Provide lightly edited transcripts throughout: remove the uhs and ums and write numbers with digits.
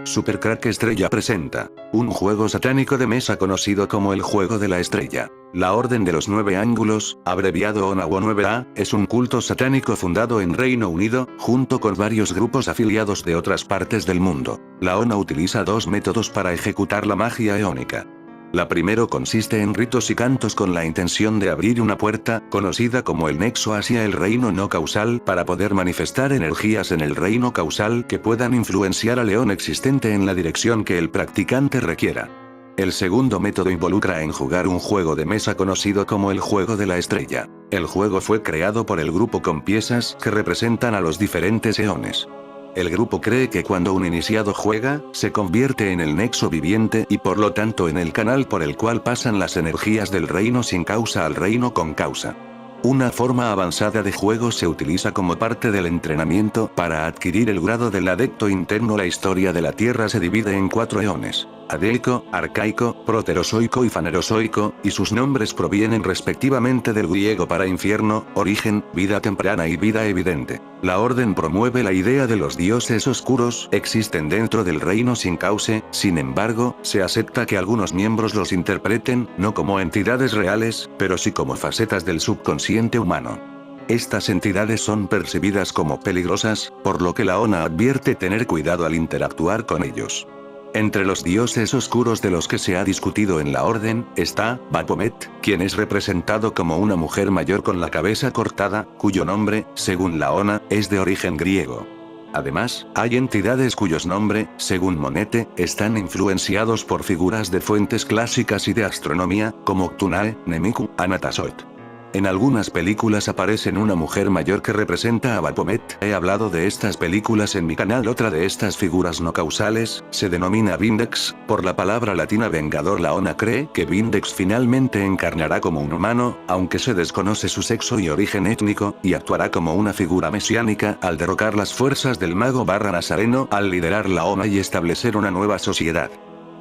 Super Crack Estrella presenta un juego satánico de mesa conocido como el Juego de la Estrella. La Orden de los Nueve Ángulos, abreviado ONAW 9A, es un culto satánico fundado en Reino Unido, junto con varios grupos afiliados de otras partes del mundo. La ONA utiliza dos métodos para ejecutar la magia eónica. La primero consiste en ritos y cantos con la intención de abrir una puerta, conocida como el nexo hacia el reino no causal, para poder manifestar energías en el reino causal que puedan influenciar al león existente en la dirección que el practicante requiera. El segundo método involucra en jugar un juego de mesa conocido como el Juego de la Estrella. El juego fue creado por el grupo con piezas que representan a los diferentes eones. El grupo cree que cuando un iniciado juega, se convierte en el nexo viviente y por lo tanto en el canal por el cual pasan las energías del reino sin causa al reino con causa. Una forma avanzada de juego se utiliza como parte del entrenamiento para adquirir el grado del adepto interno. La historia de la Tierra se divide en 4 eones: Adeico, Arcaico, Proterozoico y Fanerozoico, y sus nombres provienen respectivamente del griego para infierno, origen, vida temprana y vida evidente. La Orden promueve la idea de los dioses oscuros existen dentro del reino sin cauce, sin embargo, se acepta que algunos miembros los interpreten, no como entidades reales, pero sí como facetas del subconsciente humano. Estas entidades son percibidas como peligrosas, por lo que la ONA advierte tener cuidado al interactuar con ellos. Entre los dioses oscuros de los que se ha discutido en la Orden, está Baphomet, quien es representado como una mujer mayor con la cabeza cortada, cuyo nombre, según la ONA, es de origen griego. Además, hay entidades cuyos nombres, según Monete, están influenciados por figuras de fuentes clásicas y de astronomía, como Ctunae, Nemiku, Anatasot. En algunas películas aparecen una mujer mayor que representa a Baphomet. He hablado de estas películas en mi canal. Otra de estas figuras no causales, se denomina Vindex, por la palabra latina vengador. La ONA cree que Vindex finalmente encarnará como un humano, aunque se desconoce su sexo y origen étnico, y actuará como una figura mesiánica al derrocar las fuerzas del mago Nazareno, al liderar la ONA y establecer una nueva sociedad.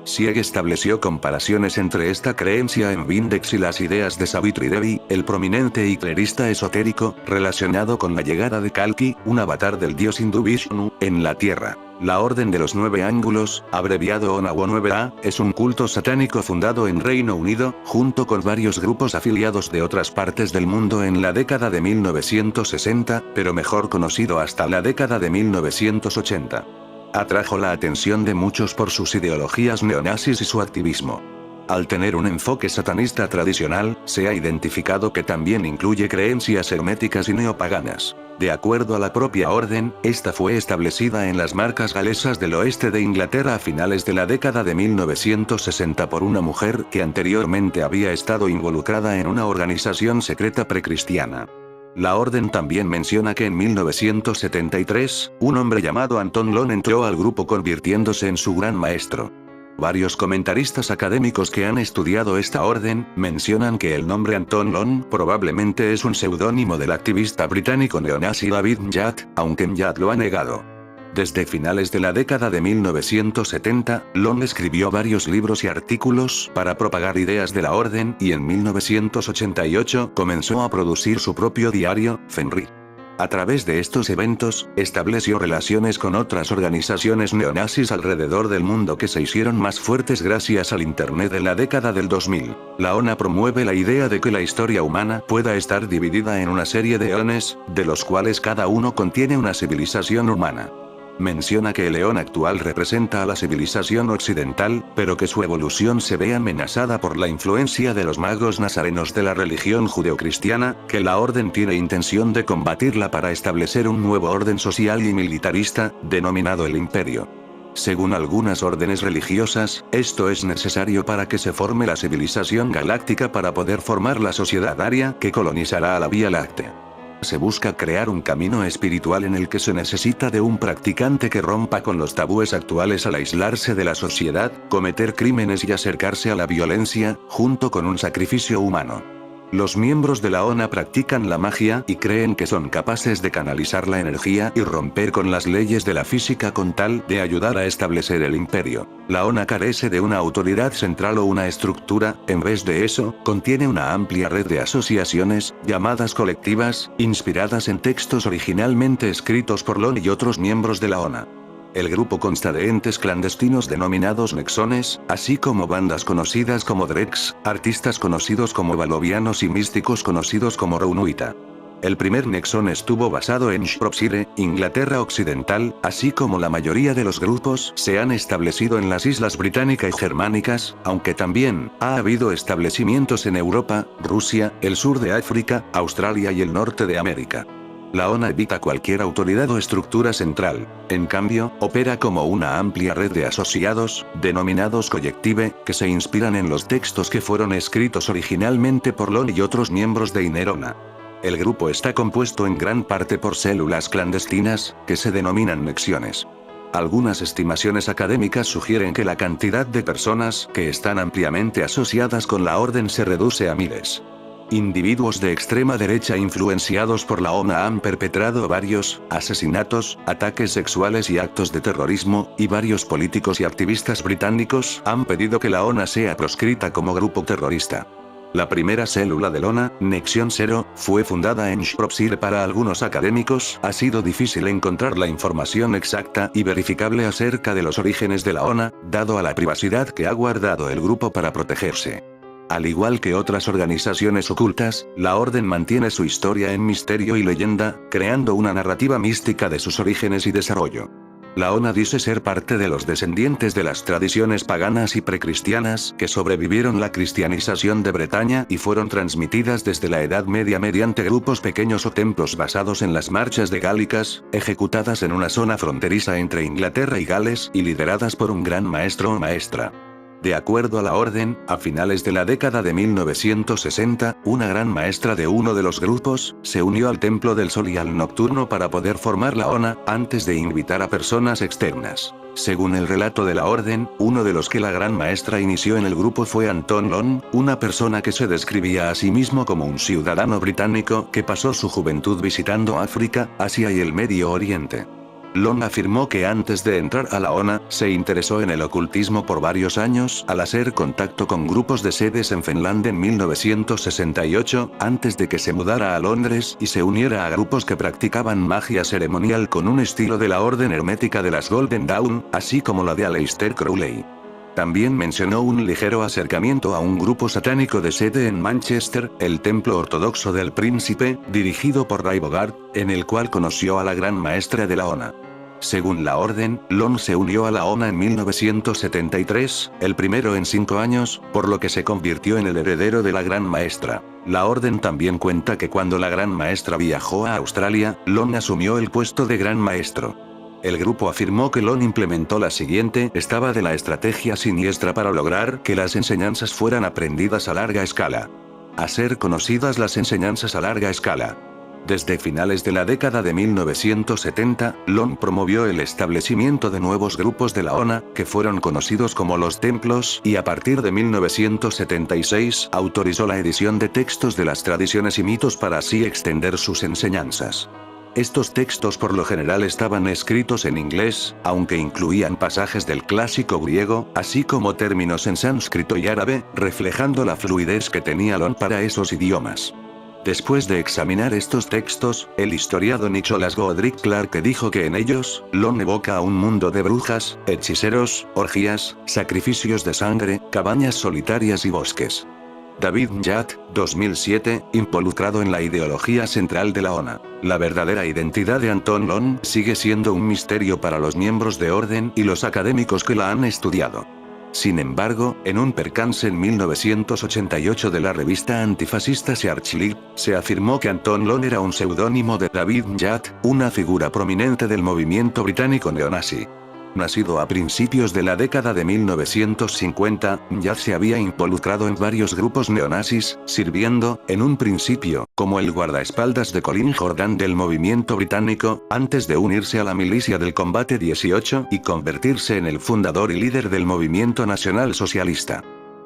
Sieg estableció comparaciones entre esta creencia en Vindex y las ideas de Savitri Devi, el prominente y clerista esotérico, relacionado con la llegada de Kalki, un avatar del dios hindú Vishnu, en la Tierra. La Orden de los Nueve Ángulos, abreviado ONAW 9A, es un culto satánico fundado en Reino Unido, junto con varios grupos afiliados de otras partes del mundo en la década de 1960, pero mejor conocido hasta la década de 1980. Atrajo la atención de muchos por sus ideologías neonazis y su activismo. Al tener un enfoque satanista tradicional, se ha identificado que también incluye creencias herméticas y neopaganas. De acuerdo a la propia orden, esta fue establecida en las marcas galesas del oeste de Inglaterra a finales de la década de 1960 por una mujer que anteriormente había estado involucrada en una organización secreta precristiana. La Orden también menciona que en 1973, un hombre llamado Anton Lon entró al grupo convirtiéndose en su gran maestro. Varios comentaristas académicos que han estudiado esta orden, mencionan que el nombre Anton Lon probablemente es un seudónimo del activista británico neonazi David Mjat, aunque Mjat lo ha negado. Desde finales de la década de 1970, Lon escribió varios libros y artículos para propagar ideas de la orden y en 1988 comenzó a producir su propio diario, Fenrir. A través de estos eventos, estableció relaciones con otras organizaciones neonazis alrededor del mundo que se hicieron más fuertes gracias al Internet en la década del 2000. La ONA promueve la idea de que la historia humana pueda estar dividida en una serie de eones, de los cuales cada uno contiene una civilización humana. Menciona que el eón actual representa a la civilización occidental, pero que su evolución se ve amenazada por la influencia de los magos nazarenos de la religión judeocristiana, que la Orden tiene intención de combatirla para establecer un nuevo orden social y militarista, denominado el Imperio. Según algunas órdenes religiosas, esto es necesario para que se forme la civilización galáctica para poder formar la sociedad aria que colonizará a la Vía Láctea. Se busca crear un camino espiritual en el que se necesita de un practicante que rompa con los tabúes actuales al aislarse de la sociedad, cometer crímenes y acercarse a la violencia, junto con un sacrificio humano. Los miembros de la ONA practican la magia y creen que son capaces de canalizar la energía y romper con las leyes de la física con tal de ayudar a establecer el imperio. La ONA carece de una autoridad central o una estructura, en vez de eso, contiene una amplia red de asociaciones, llamadas colectivas, inspiradas en textos originalmente escritos por Lon y otros miembros de la ONA. El grupo consta de entes clandestinos denominados nexones, así como bandas conocidas como Drex, artistas conocidos como balovianos y místicos conocidos como Raunuita. El primer nexón estuvo basado en Shropshire, Inglaterra Occidental, así como la mayoría de los grupos se han establecido en las islas británicas y germánicas, aunque también ha habido establecimientos en Europa, Rusia, el sur de África, Australia y el norte de América. La ONA evita cualquier autoridad o estructura central. En cambio, opera como una amplia red de asociados, denominados collective, que se inspiran en los textos que fueron escritos originalmente por Lon y otros miembros de Inerona. El grupo está compuesto en gran parte por células clandestinas, que se denominan nexiones. Algunas estimaciones académicas sugieren que la cantidad de personas que están ampliamente asociadas con la orden se reduce a miles. Individuos de extrema derecha influenciados por la ONA han perpetrado varios asesinatos, ataques sexuales y actos de terrorismo, y varios políticos y activistas británicos han pedido que la ONA sea proscrita como grupo terrorista. La primera célula de ONA, Nexion 0, fue fundada en Shropshire. Para algunos académicos, ha sido difícil encontrar la información exacta y verificable acerca de los orígenes de la ONA, dado a la privacidad que ha guardado el grupo para protegerse. Al igual que otras organizaciones ocultas, la Orden mantiene su historia en misterio y leyenda, creando una narrativa mística de sus orígenes y desarrollo. La ONA dice ser parte de los descendientes de las tradiciones paganas y precristianas que sobrevivieron la cristianización de Bretaña y fueron transmitidas desde la Edad Media mediante grupos pequeños o templos basados en las marchas de gálicas, ejecutadas en una zona fronteriza entre Inglaterra y Gales y lideradas por un gran maestro o maestra. De acuerdo a la orden, a finales de la década de 1960, una gran maestra de uno de los grupos se unió al Templo del Sol y al Nocturno para poder formar la ONA, antes de invitar a personas externas. Según el relato de la orden, uno de los que la gran maestra inició en el grupo fue Anton Lon, una persona que se describía a sí mismo como un ciudadano británico que pasó su juventud visitando África, Asia y el Medio Oriente. Lon afirmó que antes de entrar a la ONA, se interesó en el ocultismo por varios años al hacer contacto con grupos de sedes en Finlandia en 1968, antes de que se mudara a Londres y se uniera a grupos que practicaban magia ceremonial con un estilo de la Orden Hermética de las Golden Dawn, así como la de Aleister Crowley. También mencionó un ligero acercamiento a un grupo satánico de sede en Manchester, el Templo Ortodoxo del Príncipe, dirigido por Ray Bogart, en el cual conoció a la gran maestra de la ONA. Según la orden, Lon se unió a la ONA en 1973, el primero en 5 años, por lo que se convirtió en el heredero de la gran maestra. La orden también cuenta que cuando la gran maestra viajó a Australia, Lon asumió el puesto de gran maestro. El grupo afirmó que Lon implementó la siguiente estaba de la estrategia siniestra para lograr que las enseñanzas fueran aprendidas a larga escala. Hacer conocidas las enseñanzas a larga escala. Desde finales de la década de 1970, Lon promovió el establecimiento de nuevos grupos de la ONA, que fueron conocidos como los Templos, y a partir de 1976 autorizó la edición de textos de las tradiciones y mitos para así extender sus enseñanzas. Estos textos por lo general estaban escritos en inglés, aunque incluían pasajes del clásico griego, así como términos en sánscrito y árabe, reflejando la fluidez que tenía Lon para esos idiomas. Después de examinar estos textos, el historiador Nicholas Godric Clarke dijo que en ellos, Lon evoca a un mundo de brujas, hechiceros, orgías, sacrificios de sangre, cabañas solitarias y bosques. David Yatt, 2007, involucrado en la ideología central de la ONA. La verdadera identidad de Anton Lon sigue siendo un misterio para los miembros de orden y los académicos que la han estudiado. Sin embargo, en un percance en 1988 de la revista antifascista Searchlight, se afirmó que Anton Lon era un seudónimo de David Yatt, una figura prominente del movimiento británico neonazi. Nacido a principios de la década de 1950, Yatt se había involucrado en varios grupos neonazis, sirviendo, en un principio, como el guardaespaldas de Colin Jordan del movimiento británico, antes de unirse a la milicia del Combate 18 y convertirse en el fundador y líder del movimiento nacional socialista.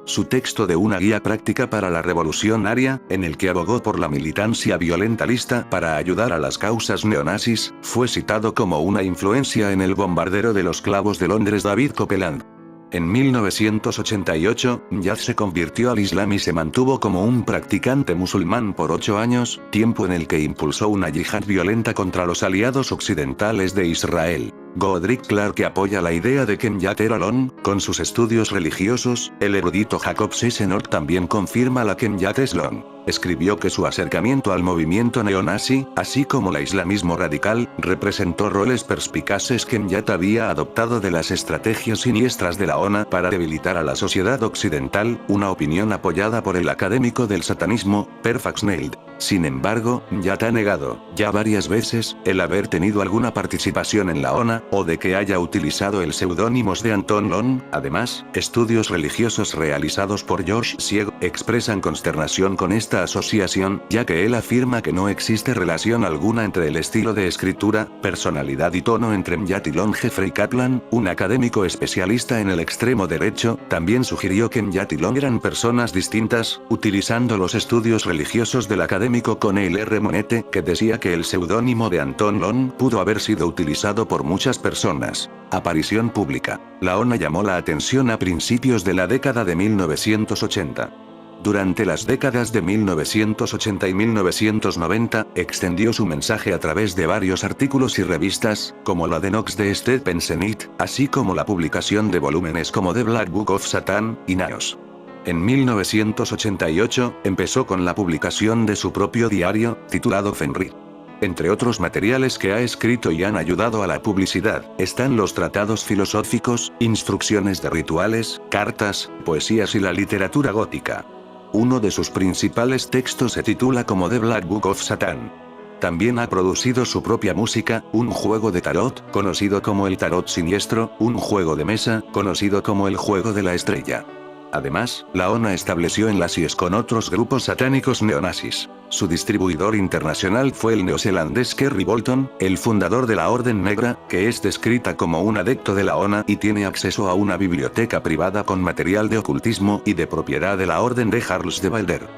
Su texto de una guía práctica para la revolución aria, en el que abogó por la militancia violentalista para ayudar a las causas neonazis, fue citado como una influencia en el bombardero de los clavos de Londres David Copeland. En 1988, Yatt se convirtió al Islam y se mantuvo como un practicante musulmán por 8 años, tiempo en el que impulsó una yihad violenta contra los aliados occidentales de Israel. Godric Clark apoya la idea de Kenyatta Elon, con sus estudios religiosos. El erudito Jacob Sessenot también confirma la Kenyatta Elon. Escribió que su acercamiento al movimiento neonazi, así como el islamismo radical, representó roles perspicaces que Kenyatta había adoptado de las estrategias siniestras de la ONA para debilitar a la sociedad occidental, una opinión apoyada por el académico del satanismo, Per Faxneld. Sin embargo, Kenyatta ha negado, ya varias veces, el haber tenido alguna participación en la ONA, o de que haya utilizado el seudónimo de Anton Lon. Además, estudios religiosos realizados por George Sieg expresan consternación con esta asociación, ya que él afirma que no existe relación alguna entre el estilo de escritura, personalidad y tono entre Kenyatta y Lon. Jeffrey Kaplan, un académico especialista en el extremo derecho, también sugirió que Kenyatta y Lon eran personas distintas, utilizando los estudios religiosos del académico Corneille R. Monette, que decía que el seudónimo de Anton Lon pudo haber sido utilizado por muchas personas. Aparición pública. La ONA llamó la atención a principios de la década de 1980. Durante las décadas de 1980 y 1990, extendió su mensaje a través de varios artículos y revistas, como la de Nox de Stephen Zenit, así como la publicación de volúmenes como The Black Book of Satan y Naos. En 1988, empezó con la publicación de su propio diario, titulado Fenrir. Entre otros materiales que ha escrito y han ayudado a la publicidad, están los tratados filosóficos, instrucciones de rituales, cartas, poesías y la literatura gótica. Uno de sus principales textos se titula como The Black Book of Satan. También ha producido su propia música, un juego de tarot, conocido como el tarot siniestro, un juego de mesa, conocido como el juego de la estrella. Además, la ONA estableció enlaces con otros grupos satánicos neonazis. Su distribuidor internacional fue el neozelandés Kerry Bolton, el fundador de la Orden Negra, que es descrita como un adepto de la ONA y tiene acceso a una biblioteca privada con material de ocultismo y de propiedad de la Orden de Charles de Balder.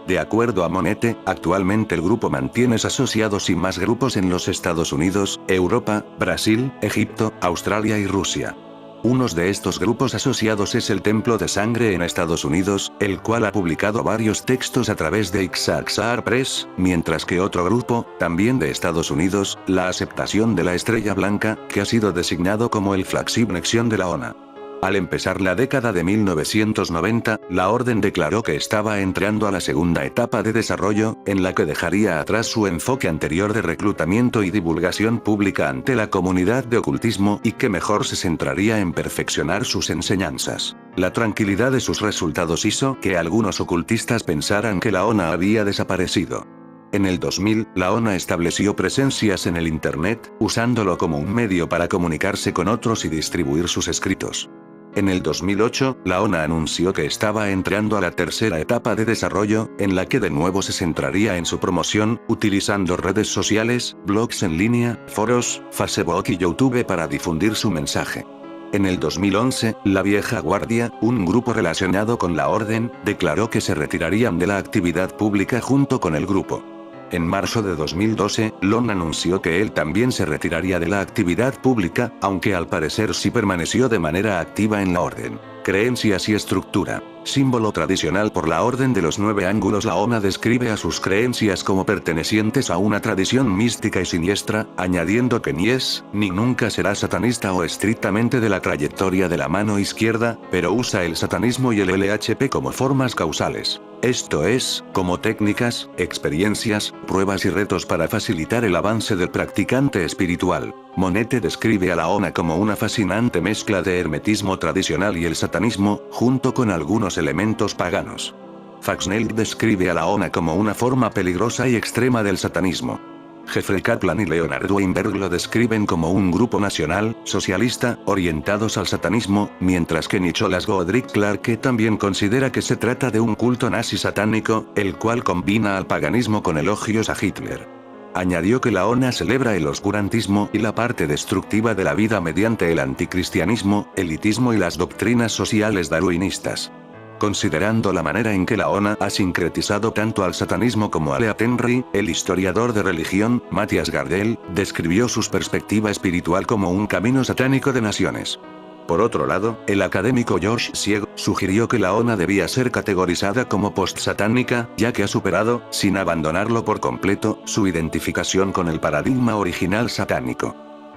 De acuerdo a Monette, actualmente el grupo mantiene asociados y más grupos en los Estados Unidos, Europa, Brasil, Egipto, Australia y Rusia. Uno de estos grupos asociados es el Templo de Sangre en Estados Unidos, el cual ha publicado varios textos a través de Ixaxar Press, mientras que otro grupo, también de Estados Unidos, la Aceptación de la Estrella Blanca, que ha sido designado como el flagship Nexión de la ONA. Al empezar la década de 1990, la Orden declaró que estaba entrando a la segunda etapa de desarrollo, en la que dejaría atrás su enfoque anterior de reclutamiento y divulgación pública ante la comunidad de ocultismo y que mejor se centraría en perfeccionar sus enseñanzas. La tranquilidad de sus resultados hizo que algunos ocultistas pensaran que la ONA había desaparecido. En el 2000, la ONA estableció presencias en el Internet, usándolo como un medio para comunicarse con otros y distribuir sus escritos. En el 2008, la ONA anunció que estaba entrando a la tercera etapa de desarrollo, en la que de nuevo se centraría en su promoción, utilizando redes sociales, blogs en línea, foros, Facebook y YouTube para difundir su mensaje. En el 2011, la Vieja Guardia, un grupo relacionado con la Orden, declaró que se retirarían de la actividad pública junto con el grupo. En marzo de 2012, Lon anunció que él también se retiraría de la actividad pública, aunque al parecer sí permaneció de manera activa en la Orden. Creencias y estructura. Símbolo tradicional por la Orden de los 9 ángulos. La ONA describe a sus creencias como pertenecientes a una tradición mística y siniestra, añadiendo que ni es, ni nunca será satanista o estrictamente de la trayectoria de la mano izquierda, pero usa el satanismo y el LHP como formas causales. Esto es, como técnicas, experiencias, pruebas y retos para facilitar el avance del practicante espiritual. Monette describe a la ONA como una fascinante mezcla de hermetismo tradicional y el satanismo, junto con algunos elementos paganos. Faxneld describe a la ONA como una forma peligrosa y extrema del satanismo. Jeffrey Kaplan y Leonard Weinberg lo describen como un grupo nacional, socialista, orientados al satanismo, mientras que Nicholas Godric Clark también considera que se trata de un culto nazi satánico, el cual combina al paganismo con elogios a Hitler. Añadió que la ONA celebra el oscurantismo y la parte destructiva de la vida mediante el anticristianismo, elitismo y las doctrinas sociales darwinistas. Considerando la manera en que la ONA ha sincretizado tanto al satanismo como a Leat Henry, el historiador de religión, Matthias Gardell, describió su perspectiva espiritual como un camino satánico de naciones. Por otro lado, el académico George Sieg sugirió que la ONA debía ser categorizada como post-satánica, ya que ha superado, sin abandonarlo por completo, su identificación con el paradigma original satánico.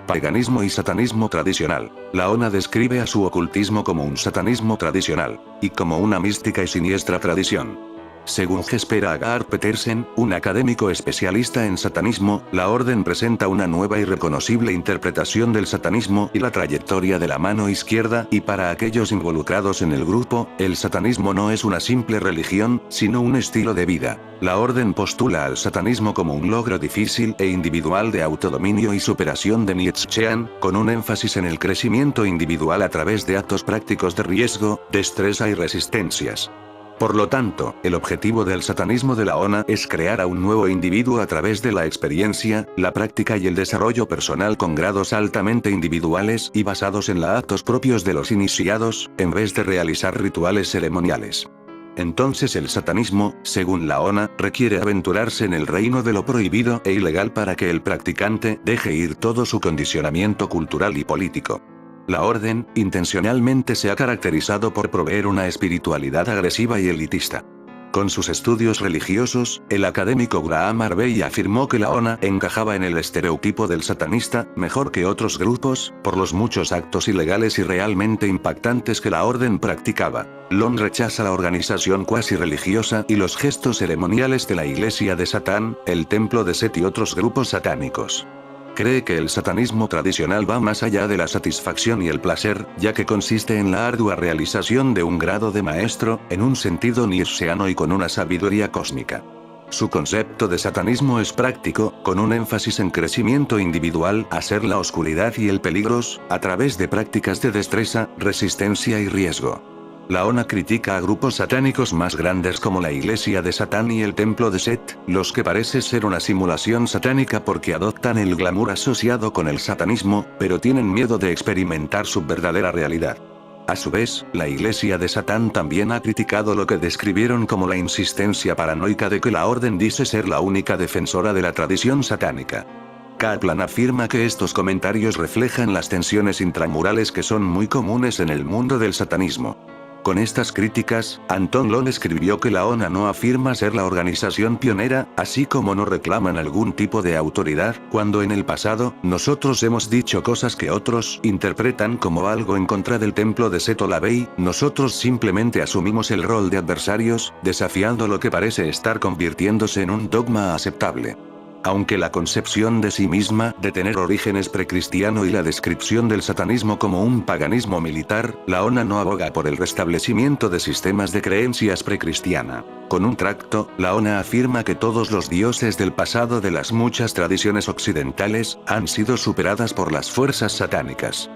paganismo y satanismo tradicional. La ONA describe a su ocultismo como un satanismo tradicional, y como una mística y siniestra tradición. Según Jesper Agar Petersen, un académico especialista en satanismo, la orden presenta una nueva y reconocible interpretación del satanismo y la trayectoria de la mano izquierda, y para aquellos involucrados en el grupo, el satanismo no es una simple religión, sino un estilo de vida. La orden postula al satanismo como un logro difícil e individual de autodominio y superación de Nietzschean, con un énfasis en el crecimiento individual a través de actos prácticos de riesgo, destreza y resistencias. Por lo tanto, el objetivo del satanismo de la ONA es crear a un nuevo individuo a través de la experiencia, la práctica y el desarrollo personal con grados altamente individuales y basados en los actos propios de los iniciados, en vez de realizar rituales ceremoniales. Entonces el satanismo, según la ONA, requiere aventurarse en el reino de lo prohibido e ilegal para que el practicante deje ir todo su condicionamiento cultural y político. La orden, intencionalmente se ha caracterizado por proveer una espiritualidad agresiva y elitista. Con sus estudios religiosos, el académico Graham Harvey afirmó que la ONA encajaba en el estereotipo del satanista, mejor que otros grupos, por los muchos actos ilegales y realmente impactantes que la orden practicaba. Long rechaza la organización cuasi religiosa y los gestos ceremoniales de la Iglesia de Satán, el Templo de Set y otros grupos satánicos. Cree que el satanismo tradicional va más allá de la satisfacción y el placer, ya que consiste en la ardua realización de un grado de maestro, en un sentido nietzscheano y con una sabiduría cósmica. Su concepto de satanismo es práctico, con un énfasis en crecimiento individual, hacer la oscuridad y el peligros, a través de prácticas de destreza, resistencia y riesgo. La ONA critica a grupos satánicos más grandes como la Iglesia de Satán y el Templo de Set, los que parece ser una simulación satánica porque adoptan el glamour asociado con el satanismo, pero tienen miedo de experimentar su verdadera realidad. A su vez, la Iglesia de Satán también ha criticado lo que describieron como la insistencia paranoica de que la orden dice ser la única defensora de la tradición satánica. Kaplan afirma que estos comentarios reflejan las tensiones intramurales que son muy comunes en el mundo del satanismo. Con estas críticas, Anton Long escribió que la ONA no afirma ser la organización pionera, así como no reclaman algún tipo de autoridad, cuando en el pasado, nosotros hemos dicho cosas que otros interpretan como algo en contra del templo de Set o la Bei, nosotros simplemente asumimos el rol de adversarios, desafiando lo que parece estar convirtiéndose en un dogma aceptable. Aunque la concepción de sí misma, de tener orígenes precristiano y la descripción del satanismo como un paganismo militar, la ONA no aboga por el restablecimiento de sistemas de creencias precristiana. Con un tracto, la ONA afirma que todos los dioses del pasado de las muchas tradiciones occidentales, han sido superadas por las fuerzas satánicas.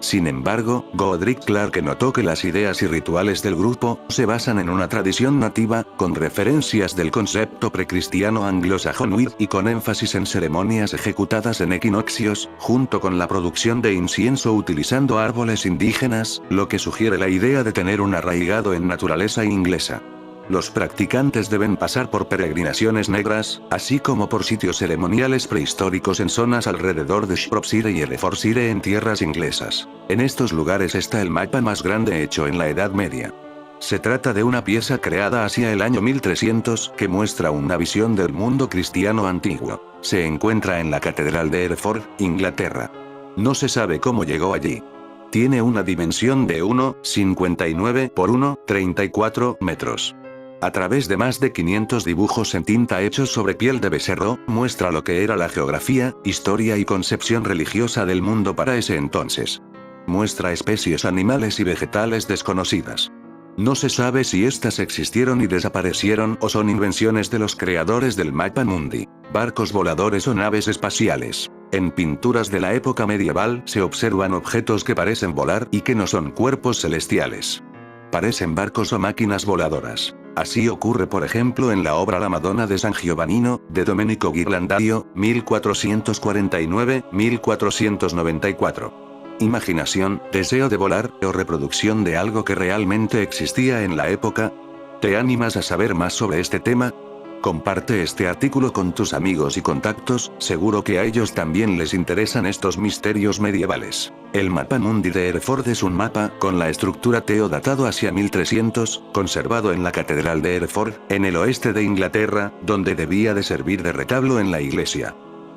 Sin embargo, Godric Clark notó que las ideas y rituales del grupo se basan en una tradición nativa, con referencias del concepto precristiano anglosajón y con énfasis en ceremonias ejecutadas en equinoccios, junto con la producción de incienso utilizando árboles indígenas, lo que sugiere la idea de tener un arraigado en naturaleza inglesa. Los practicantes deben pasar por peregrinaciones negras, así como por sitios ceremoniales prehistóricos en zonas alrededor de Shropshire y Herefordshire en tierras inglesas. En estos lugares está el mapa más grande hecho en la Edad Media. Se trata de una pieza creada hacia el año 1300 que muestra una visión del mundo cristiano antiguo. Se encuentra en la Catedral de Hereford, Inglaterra. No se sabe cómo llegó allí. Tiene una dimensión de 1,59 por 1,34 metros. A través de más de 500 dibujos en tinta hechos sobre piel de becerro, muestra lo que era la geografía, historia y concepción religiosa del mundo para ese entonces. Muestra especies animales y vegetales desconocidas. No se sabe si estas existieron y desaparecieron o son invenciones de los creadores del Mapa Mundi, barcos voladores o naves espaciales. En pinturas de la época medieval se observan objetos que parecen volar y que no son cuerpos celestiales. Parecen barcos o máquinas voladoras. Así ocurre por ejemplo en la obra La Madonna de San Giovannino, de Domenico Ghirlandaio, 1449-1494. Imaginación, deseo de volar, o reproducción de algo que realmente existía en la época. ¿Te animas a saber más sobre este tema? Comparte este artículo con tus amigos y contactos, seguro que a ellos también les interesan estos misterios medievales. El Mapa Mundi de Hereford es un mapa, con la estructura Teo datado hacia 1300, conservado en la Catedral de Hereford, en el oeste de Inglaterra, donde debía de servir de retablo en la iglesia.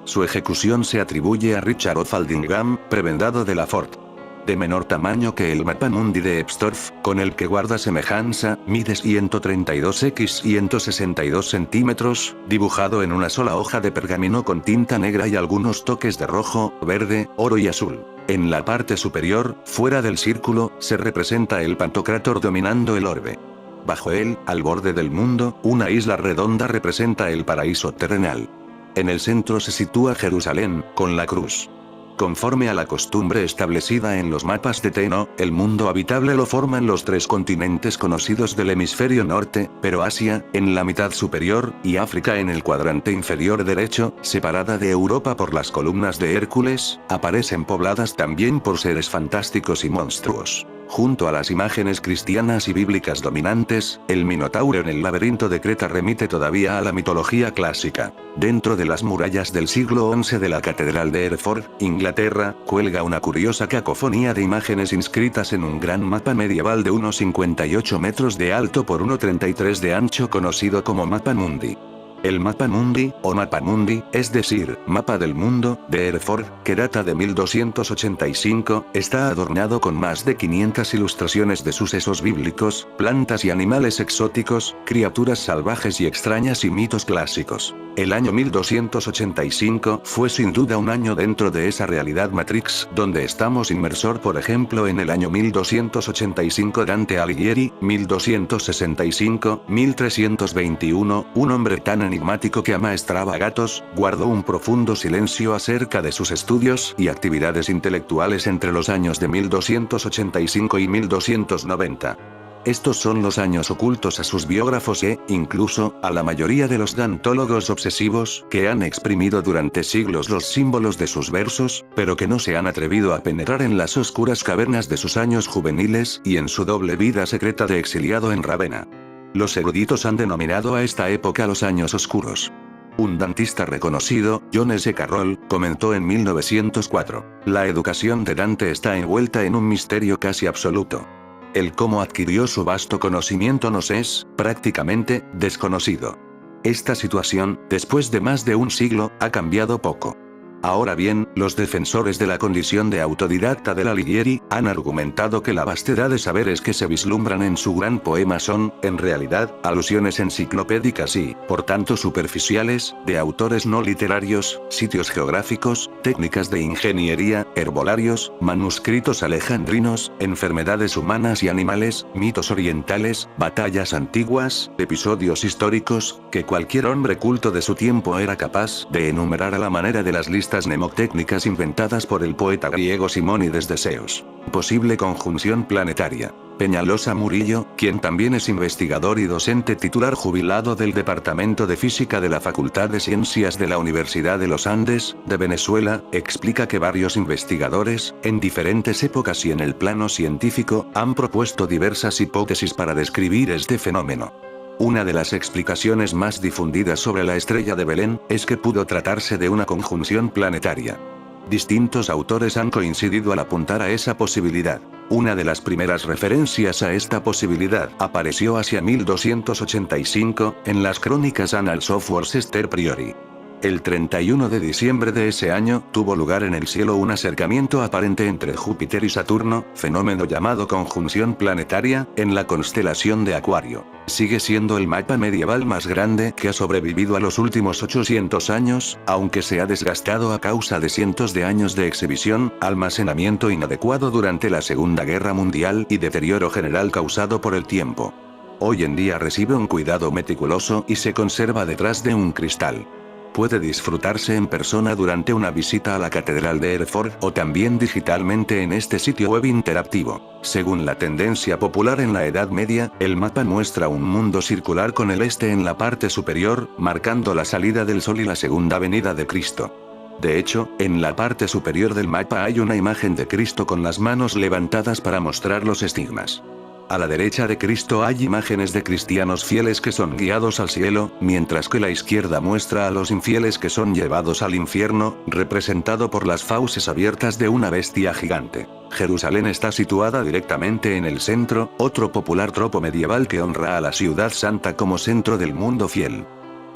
Su ejecución se atribuye a Richard O'Faldingham, prebendado de la Fort. De menor tamaño que el Mapamundi de Ebstorff, con el que guarda semejanza, mide 132 x 162 centímetros, dibujado en una sola hoja de pergamino con tinta negra y algunos toques de rojo, verde, oro y azul. En la parte superior, fuera del círculo, se representa el Pantocrátor dominando el orbe. Bajo él, al borde del mundo, una isla redonda representa el paraíso terrenal. En el centro se sitúa Jerusalén, con la cruz. Conforme a la costumbre establecida en los mapas de Tenno, el mundo habitable lo forman los 3 continentes conocidos del hemisferio norte, pero Asia, en la mitad superior, y África en el cuadrante inferior derecho, separada de Europa por las columnas de Hércules, aparecen pobladas también por seres fantásticos y monstruos. Junto a las imágenes cristianas y bíblicas dominantes, el Minotauro en el laberinto de Creta remite todavía a la mitología clásica. Dentro de las murallas del siglo XI de la Catedral de Hereford, Inglaterra, cuelga una curiosa cacofonía de imágenes inscritas en un gran mapa medieval de unos 58 metros de alto por 1,33 de ancho conocido como Mapamundi. El Mapamundi, o Mapamundi, es decir, Mapa del Mundo, de Hereford, que data de 1285, está adornado con más de 500 ilustraciones de sucesos bíblicos, plantas y animales exóticos, criaturas salvajes y extrañas y mitos clásicos. El año 1285 fue sin duda un año dentro de esa realidad Matrix donde estamos inmersor. Por ejemplo, en el año 1285 Dante Alighieri, 1265-1321, un hombre tan enigmático que amaestraba gatos, guardó un profundo silencio acerca de sus estudios y actividades intelectuales entre los años de 1285 y 1290. Estos son los años ocultos a sus biógrafos e, incluso, a la mayoría de los dantólogos obsesivos, que han exprimido durante siglos los símbolos de sus versos, pero que no se han atrevido a penetrar en las oscuras cavernas de sus años juveniles y en su doble vida secreta de exiliado en Rávena. Los eruditos han denominado a esta época los años oscuros. Un dantista reconocido, John S. Carroll, comentó en 1904, «La educación de Dante está envuelta en un misterio casi absoluto. El cómo adquirió su vasto conocimiento nos es, prácticamente, desconocido. Esta situación, después de más de un siglo, ha cambiado poco. Ahora bien, los defensores de la condición de autodidacta de Alighieri, han argumentado que la vastedad de saberes que se vislumbran en su gran poema son, en realidad, alusiones enciclopédicas y, por tanto superficiales, de autores no literarios, sitios geográficos, técnicas de ingeniería, herbolarios, manuscritos alejandrinos, enfermedades humanas y animales, mitos orientales, batallas antiguas, episodios históricos, que cualquier hombre culto de su tiempo era capaz de enumerar a la manera de las listas mnemotécnicas inventadas por el poeta griego Simónides de Zeus. Posible conjunción planetaria. Peñalosa Murillo, quien también es investigador y docente titular jubilado del Departamento de Física de la Facultad de Ciencias de la Universidad de los Andes, de Venezuela, explica que varios investigadores, en diferentes épocas y en el plano científico, han propuesto diversas hipótesis para describir este fenómeno. Una de las explicaciones más difundidas sobre la estrella de Belén, es que pudo tratarse de una conjunción planetaria. Distintos autores han coincidido al apuntar a esa posibilidad. Una de las primeras referencias a esta posibilidad apareció hacia 1285, en las crónicas Annals of Worcester Priori. El 31 de diciembre de ese año, tuvo lugar en el cielo un acercamiento aparente entre Júpiter y Saturno, fenómeno llamado conjunción planetaria, en la constelación de Acuario. Sigue siendo el mapa medieval más grande que ha sobrevivido a los últimos 800 años, aunque se ha desgastado a causa de cientos de años de exhibición, almacenamiento inadecuado durante la Segunda Guerra Mundial y deterioro general causado por el tiempo. Hoy en día recibe un cuidado meticuloso y se conserva detrás de un cristal. Puede disfrutarse en persona durante una visita a la Catedral de Hereford o también digitalmente en este sitio web interactivo. Según la tendencia popular en la Edad Media, el mapa muestra un mundo circular con el este en la parte superior, marcando la salida del sol y la segunda venida de Cristo. De hecho, en la parte superior del mapa hay una imagen de Cristo con las manos levantadas para mostrar los estigmas. A la derecha de Cristo hay imágenes de cristianos fieles que son guiados al cielo, mientras que la izquierda muestra a los infieles que son llevados al infierno, representado por las fauces abiertas de una bestia gigante. Jerusalén está situada directamente en el centro, otro popular tropo medieval que honra a la ciudad santa como centro del mundo fiel.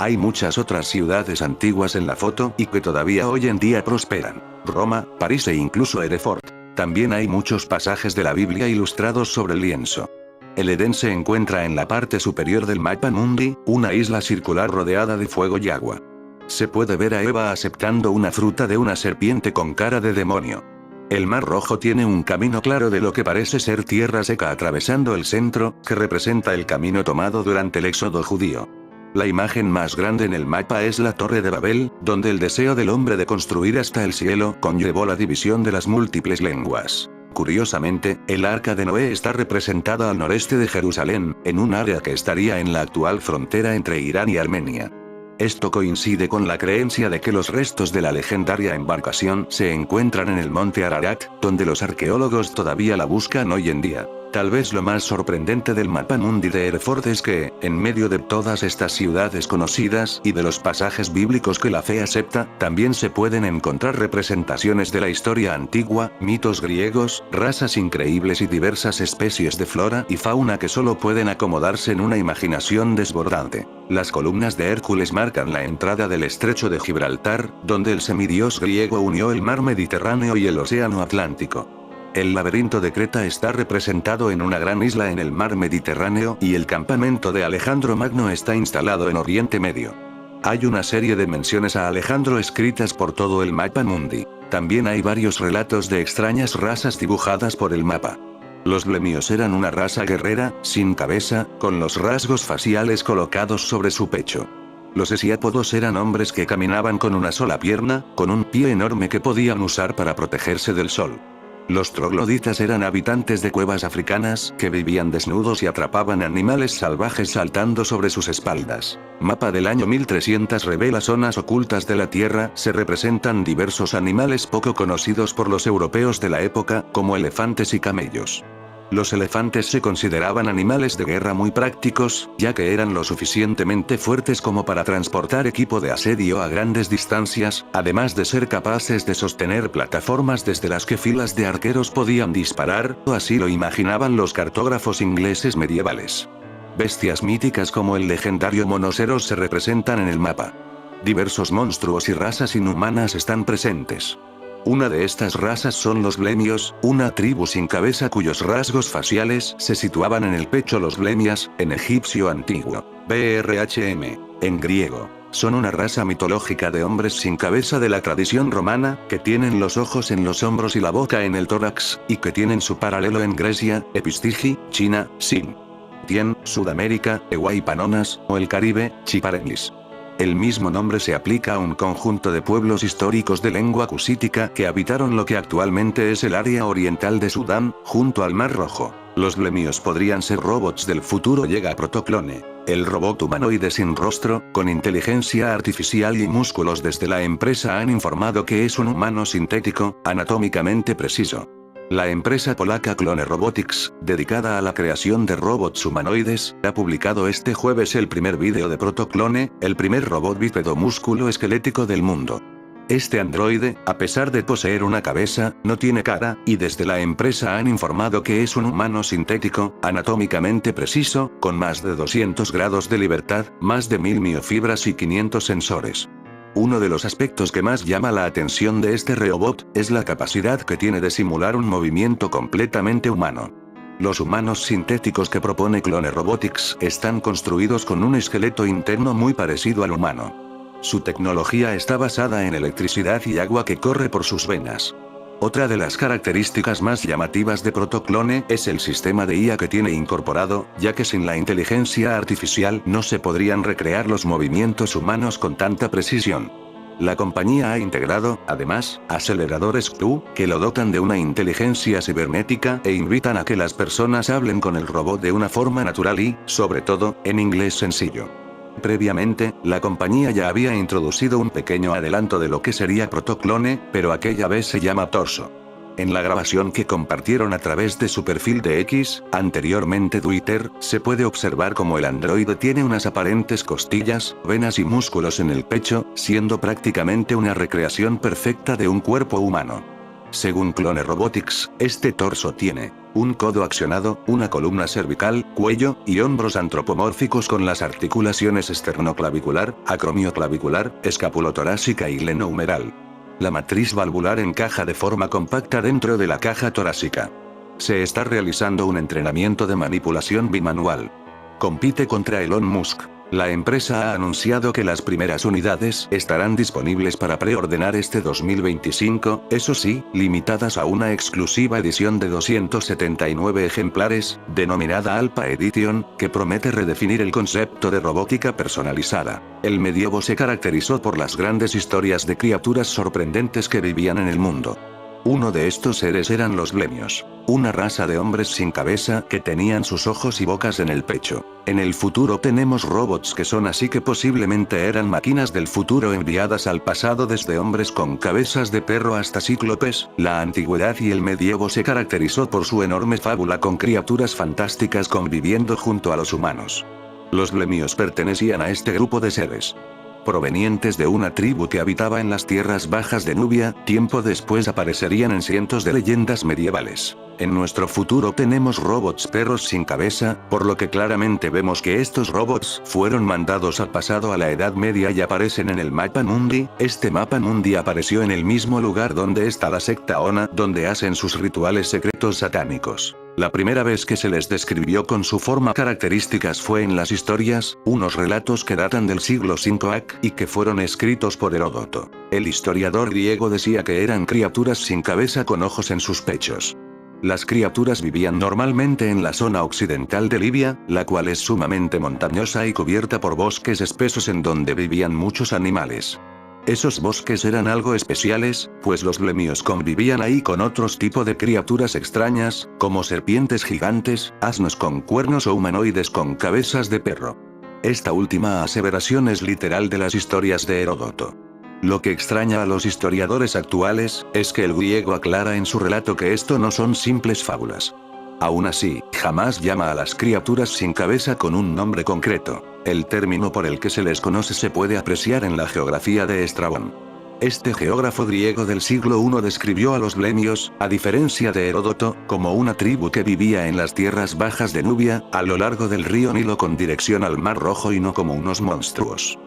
Hay muchas otras ciudades antiguas en la foto y que todavía hoy en día prosperan. Roma, París e incluso Hereford. También hay muchos pasajes de la Biblia ilustrados sobre lienzo. El Edén se encuentra en la parte superior del mapa mundi, una isla circular rodeada de fuego y agua. Se puede ver a Eva aceptando una fruta de una serpiente con cara de demonio. El Mar Rojo tiene un camino claro de lo que parece ser tierra seca atravesando el centro, que representa el camino tomado durante el éxodo judío. La imagen más grande en el mapa es la Torre de Babel, donde el deseo del hombre de construir hasta el cielo conllevó la división de las múltiples lenguas. Curiosamente, el Arca de Noé está representada al noreste de Jerusalén, en un área que estaría en la actual frontera entre Irán y Armenia. Esto coincide con la creencia de que los restos de la legendaria embarcación se encuentran en el monte Ararat, donde los arqueólogos todavía la buscan hoy en día. Tal vez lo más sorprendente del mapa mundi de Hereford es que, en medio de todas estas ciudades conocidas y de los pasajes bíblicos que la fe acepta, también se pueden encontrar representaciones de la historia antigua, mitos griegos, razas increíbles y diversas especies de flora y fauna que solo pueden acomodarse en una imaginación desbordante. Las columnas de Hércules marcan la entrada del estrecho de Gibraltar, donde el semidios griego unió el mar Mediterráneo y el océano Atlántico. El laberinto de Creta está representado en una gran isla en el mar Mediterráneo y el campamento de Alejandro Magno está instalado en Oriente Medio. Hay una serie de menciones a Alejandro escritas por todo el mapa mundi. También hay varios relatos de extrañas razas dibujadas por el mapa. Los blemios eran una raza guerrera, sin cabeza, con los rasgos faciales colocados sobre su pecho. Los hesiápodos eran hombres que caminaban con una sola pierna, con un pie enorme que podían usar para protegerse del sol. Los trogloditas eran habitantes de cuevas africanas que vivían desnudos y atrapaban animales salvajes saltando sobre sus espaldas. Mapa del año 1300 revela zonas ocultas de la Tierra, se representan diversos animales poco conocidos por los europeos de la época, como elefantes y camellos. Los elefantes se consideraban animales de guerra muy prácticos, ya que eran lo suficientemente fuertes como para transportar equipo de asedio a grandes distancias, además de ser capaces de sostener plataformas desde las que filas de arqueros podían disparar, o así lo imaginaban los cartógrafos ingleses medievales. Bestias míticas como el legendario monoceros se representan en el mapa. Diversos monstruos y razas inhumanas están presentes. Una de estas razas son los blemios, una tribu sin cabeza cuyos rasgos faciales se situaban en el pecho. Los blemias, en egipcio antiguo, BRHM, en griego, son una raza mitológica de hombres sin cabeza de la tradición romana, que tienen los ojos en los hombros y la boca en el tórax, y que tienen su paralelo en Grecia, Epistigi, China, Sin Tien, Sudamérica, Ehuaypanonas, o el Caribe, Chiparemis. El mismo nombre se aplica a un conjunto de pueblos históricos de lengua cusítica que habitaron lo que actualmente es el área oriental de Sudán, junto al Mar Rojo. Los blemios podrían ser robots del futuro. Llega Protoclone, el robot humanoide sin rostro, con inteligencia artificial y músculos. Desde la empresa han informado que es un humano sintético, anatómicamente preciso. La empresa polaca Clone Robotics, dedicada a la creación de robots humanoides, ha publicado este jueves el primer vídeo de Protoclone, el primer robot bípedo músculo-esquelético del mundo. Este androide, a pesar de poseer una cabeza, no tiene cara, y desde la empresa han informado que es un humano sintético, anatómicamente preciso, con más de 200 grados de libertad, más de 1000 miofibras y 500 sensores. Uno de los aspectos que más llama la atención de este robot, es la capacidad que tiene de simular un movimiento completamente humano. Los humanos sintéticos que propone Clone Robotics están construidos con un esqueleto interno muy parecido al humano. Su tecnología está basada en electricidad y agua que corre por sus venas. Otra de las características más llamativas de Protoclone es el sistema de IA que tiene incorporado, ya que sin la inteligencia artificial no se podrían recrear los movimientos humanos con tanta precisión. La compañía ha integrado, además, aceleradores Q, que lo dotan de una inteligencia cibernética e invitan a que las personas hablen con el robot de una forma natural y, sobre todo, en inglés sencillo. Previamente, la compañía ya había introducido un pequeño adelanto de lo que sería Protoclone, pero aquella vez se llama Torso. En la grabación que compartieron a través de su perfil de X, anteriormente Twitter, se puede observar cómo el androide tiene unas aparentes costillas, venas y músculos en el pecho, siendo prácticamente una recreación perfecta de un cuerpo humano. Según Clone Robotics, este torso tiene un codo accionado, una columna cervical, cuello y hombros antropomórficos con las articulaciones esternoclavicular, acromioclavicular, escapulotorácica y glenohumeral. La matriz valvular encaja de forma compacta dentro de la caja torácica. Se está realizando un entrenamiento de manipulación bimanual. Compite contra Elon Musk. La empresa ha anunciado que las primeras unidades estarán disponibles para preordenar este 2025, eso sí, limitadas a una exclusiva edición de 279 ejemplares, denominada Alpha Edition, que promete redefinir el concepto de robótica personalizada. El medievo se caracterizó por las grandes historias de criaturas sorprendentes que vivían en el mundo. Uno de estos seres eran los Blemios, una raza de hombres sin cabeza que tenían sus ojos y bocas en el pecho. En el futuro tenemos robots que son así que posiblemente eran máquinas del futuro enviadas al pasado desde hombres con cabezas de perro hasta cíclopes. La antigüedad y el medievo se caracterizó por su enorme fábula con criaturas fantásticas conviviendo junto a los humanos. Los Blemios pertenecían a este grupo de seres, provenientes de una tribu que habitaba en las tierras bajas de Nubia. Tiempo después aparecerían en cientos de leyendas medievales. En nuestro futuro tenemos robots perros sin cabeza, por lo que claramente vemos que estos robots fueron mandados al pasado a la Edad Media y aparecen en el mapa mundi. Este mapa mundi apareció en el mismo lugar donde está la secta Ona, donde hacen sus rituales secretos satánicos. La primera vez que se les describió con su forma características fue en las historias, unos relatos que datan del siglo V AC y que fueron escritos por Heródoto. El historiador griego decía que eran criaturas sin cabeza con ojos en sus pechos. Las criaturas vivían normalmente en la zona occidental de Libia, la cual es sumamente montañosa y cubierta por bosques espesos en donde vivían muchos animales. Esos bosques eran algo especiales, pues los Blemios convivían ahí con otros tipos de criaturas extrañas, como serpientes gigantes, asnos con cuernos o humanoides con cabezas de perro. Esta última aseveración es literal de las historias de Heródoto. Lo que extraña a los historiadores actuales, es que el griego aclara en su relato que esto no son simples fábulas. Aún así, jamás llama a las criaturas sin cabeza con un nombre concreto. El término por el que se les conoce se puede apreciar en la geografía de Estrabón. Este geógrafo griego del siglo I describió a los Blemios, a diferencia de Heródoto, como una tribu que vivía en las tierras bajas de Nubia, a lo largo del río Nilo con dirección al Mar Rojo y no como unos monstruos.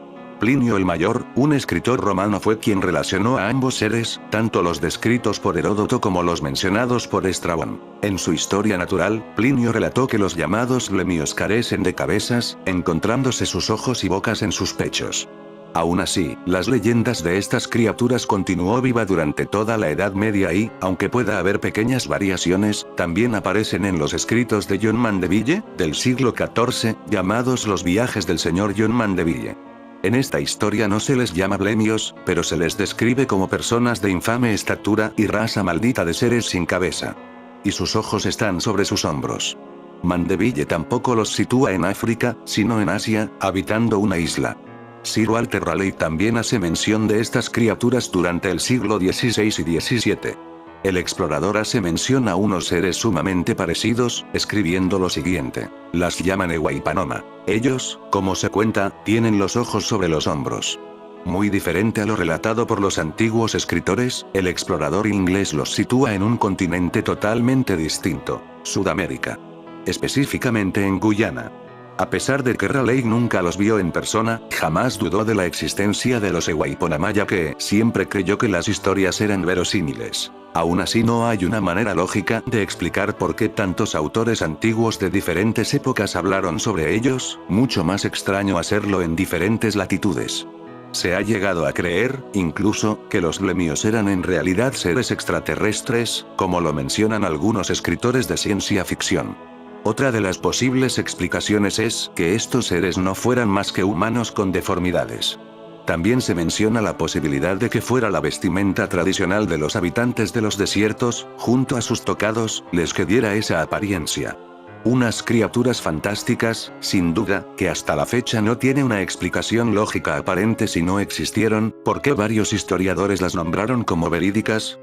Plinio el Mayor, un escritor romano, fue quien relacionó a ambos seres, tanto los descritos por Heródoto como los mencionados por Estrabón. En su Historia Natural, Plinio relató que los llamados Blemios carecen de cabezas, encontrándose sus ojos y bocas en sus pechos. Aún así, las leyendas de estas criaturas continuó viva durante toda la Edad Media y, aunque pueda haber pequeñas variaciones, también aparecen en los escritos de John Mandeville, del siglo XIV, llamados Los viajes del señor John Mandeville. En esta historia no se les llama Blemios, pero se les describe como personas de infame estatura y raza maldita de seres sin cabeza. Y sus ojos están sobre sus hombros. Mandeville tampoco los sitúa en África, sino en Asia, habitando una isla. Sir Walter Raleigh también hace mención de estas criaturas durante el siglo XVI y XVII. El explorador hace mención a unos seres sumamente parecidos, escribiendo lo siguiente: las llaman Ewaipanoma. Ellos, como se cuenta, tienen los ojos sobre los hombros. Muy diferente a lo relatado por los antiguos escritores, el explorador inglés los sitúa en un continente totalmente distinto, Sudamérica. Específicamente en Guyana. A pesar de que Raleigh nunca los vio en persona, jamás dudó de la existencia de los Ewaipanoma, ya que siempre creyó que las historias eran verosímiles. Aún así no hay una manera lógica de explicar por qué tantos autores antiguos de diferentes épocas hablaron sobre ellos, mucho más extraño hacerlo en diferentes latitudes. Se ha llegado a creer, incluso, que los Blemios eran en realidad seres extraterrestres, como lo mencionan algunos escritores de ciencia ficción. Otra de las posibles explicaciones es que estos seres no fueran más que humanos con deformidades. También se menciona la posibilidad de que fuera la vestimenta tradicional de los habitantes de los desiertos, junto a sus tocados, les que diera esa apariencia. Unas criaturas fantásticas, sin duda, que hasta la fecha no tiene una explicación lógica aparente si no existieron, porque varios historiadores las nombraron como verídicas.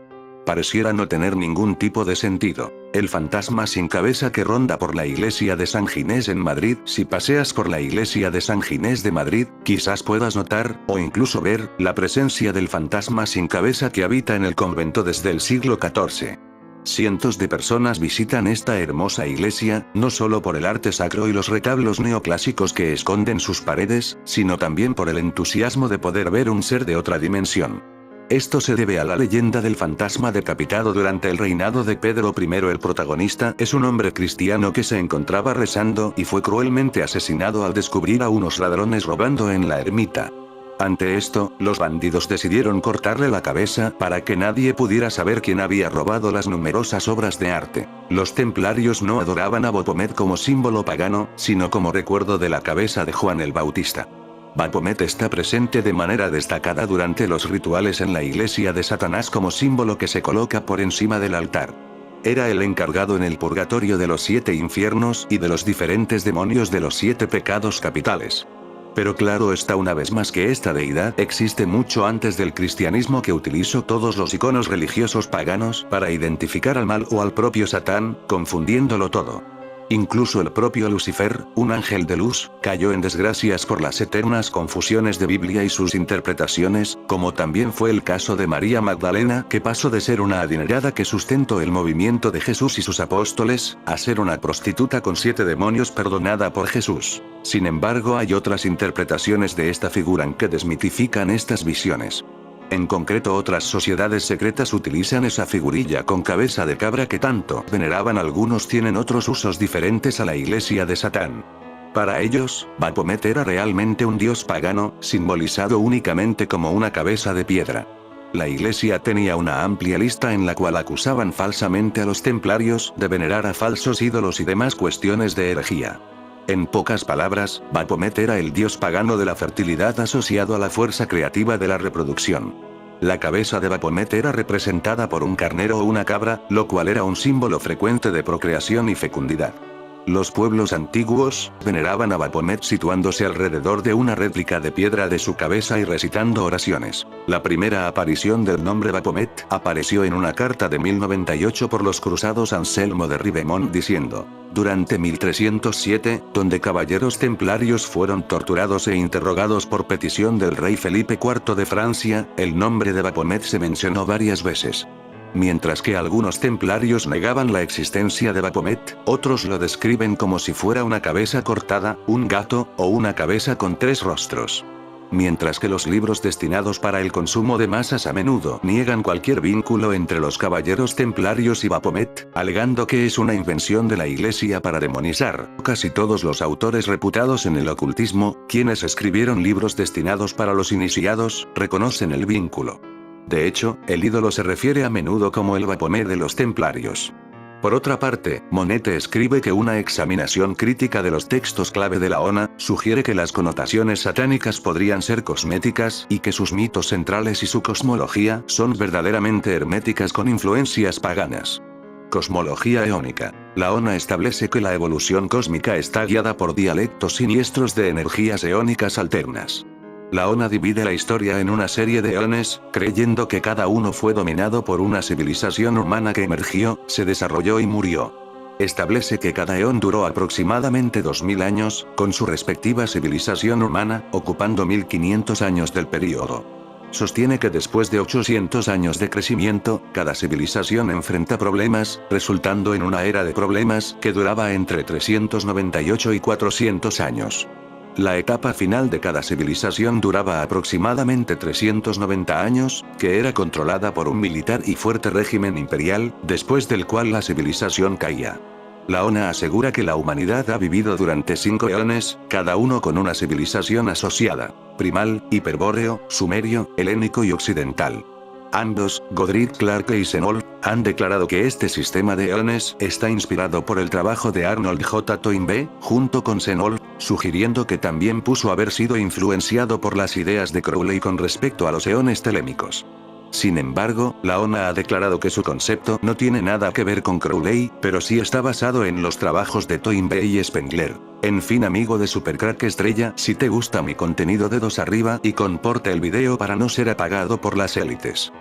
Pareciera no tener ningún tipo de sentido. El fantasma sin cabeza que ronda por la iglesia de San Ginés en Madrid. Si paseas por la iglesia de San Ginés de Madrid, quizás puedas notar, o incluso ver, la presencia del fantasma sin cabeza que habita en el convento desde el siglo XIV. Cientos de personas visitan esta hermosa iglesia, no solo por el arte sacro y los retablos neoclásicos que esconden sus paredes, sino también por el entusiasmo de poder ver un ser de otra dimensión. Esto se debe a la leyenda del fantasma decapitado durante el reinado de Pedro I. El protagonista es un hombre cristiano que se encontraba rezando y fue cruelmente asesinado al descubrir a unos ladrones robando en la ermita. Ante esto, los bandidos decidieron cortarle la cabeza para que nadie pudiera saber quién había robado las numerosas obras de arte. Los templarios no adoraban a Baphomet como símbolo pagano, sino como recuerdo de la cabeza de Juan el Bautista. Baphomet está presente de manera destacada durante los rituales en la iglesia de Satanás como símbolo que se coloca por encima del altar. Era el encargado en el purgatorio de los 7 infiernos y de los diferentes demonios de los 7 pecados capitales. Pero claro está una vez más que esta deidad existe mucho antes del cristianismo, que utilizó todos los iconos religiosos paganos para identificar al mal o al propio Satán, confundiéndolo todo. Incluso el propio Lucifer, un ángel de luz, cayó en desgracias por las eternas confusiones de Biblia y sus interpretaciones, como también fue el caso de María Magdalena, que pasó de ser una adinerada que sustentó el movimiento de Jesús y sus apóstoles, a ser una prostituta con 7 demonios perdonada por Jesús. Sin embargo, hay otras interpretaciones de esta figura que desmitifican estas visiones. En concreto, otras sociedades secretas utilizan esa figurilla con cabeza de cabra que tanto veneraban. Algunos tienen otros usos diferentes a la iglesia de Satán. Para ellos, Baphomet era realmente un dios pagano, simbolizado únicamente como una cabeza de piedra. La iglesia tenía una amplia lista en la cual acusaban falsamente a los templarios de venerar a falsos ídolos y demás cuestiones de herejía. En pocas palabras, Baphomet era el dios pagano de la fertilidad asociado a la fuerza creativa de la reproducción. La cabeza de Baphomet era representada por un carnero o una cabra, lo cual era un símbolo frecuente de procreación y fecundidad. Los pueblos antiguos veneraban a Baphomet situándose alrededor de una réplica de piedra de su cabeza y recitando oraciones. La primera aparición del nombre Baphomet apareció en una carta de 1098 por los cruzados Anselmo de Ribemont diciendo: durante 1307, donde caballeros templarios fueron torturados e interrogados por petición del rey Felipe IV de Francia, el nombre de Baphomet se mencionó varias veces. Mientras que algunos templarios negaban la existencia de Baphomet, otros lo describen como si fuera una cabeza cortada, un gato, o una cabeza con 3 rostros. Mientras que los libros destinados para el consumo de masas a menudo niegan cualquier vínculo entre los caballeros templarios y Baphomet, alegando que es una invención de la iglesia para demonizar. Casi todos los autores reputados en el ocultismo, quienes escribieron libros destinados para los iniciados, reconocen el vínculo. De hecho, el ídolo se refiere a menudo como el Baphomet de los templarios. Por otra parte, Monete escribe que una examinación crítica de los textos clave de la ONA sugiere que las connotaciones satánicas podrían ser cosméticas y que sus mitos centrales y su cosmología son verdaderamente herméticas con influencias paganas. Cosmología eónica. La ONA establece que la evolución cósmica está guiada por dialectos siniestros de energías eónicas alternas. La ONA divide la historia en una serie de eones, creyendo que cada uno fue dominado por una civilización humana que emergió, se desarrolló y murió. Establece que cada eón duró aproximadamente 2000 años, con su respectiva civilización humana, ocupando 1500 años del período. Sostiene que después de 800 años de crecimiento, cada civilización enfrenta problemas, resultando en una era de problemas que duraba entre 398 y 400 años. La etapa final de cada civilización duraba aproximadamente 390 años, que era controlada por un militar y fuerte régimen imperial, después del cual la civilización caía. La ONA asegura que la humanidad ha vivido durante 5 eones, cada uno con una civilización asociada: primal, hiperbóreo, sumerio, helénico y occidental. Ambos, Goddard Clarke y Senold, han declarado que este sistema de eones está inspirado por el trabajo de Arnold J. Toynbee, junto con Senold, sugiriendo que también pudo haber sido influenciado por las ideas de Crowley con respecto a los eones telémicos. Sin embargo, la ONA ha declarado que su concepto no tiene nada que ver con Crowley, pero sí está basado en los trabajos de Toynbee y Spengler. En fin, amigo de Supercrack Estrella, si te gusta mi contenido, dedos arriba y comparta el video para no ser apagado por las élites.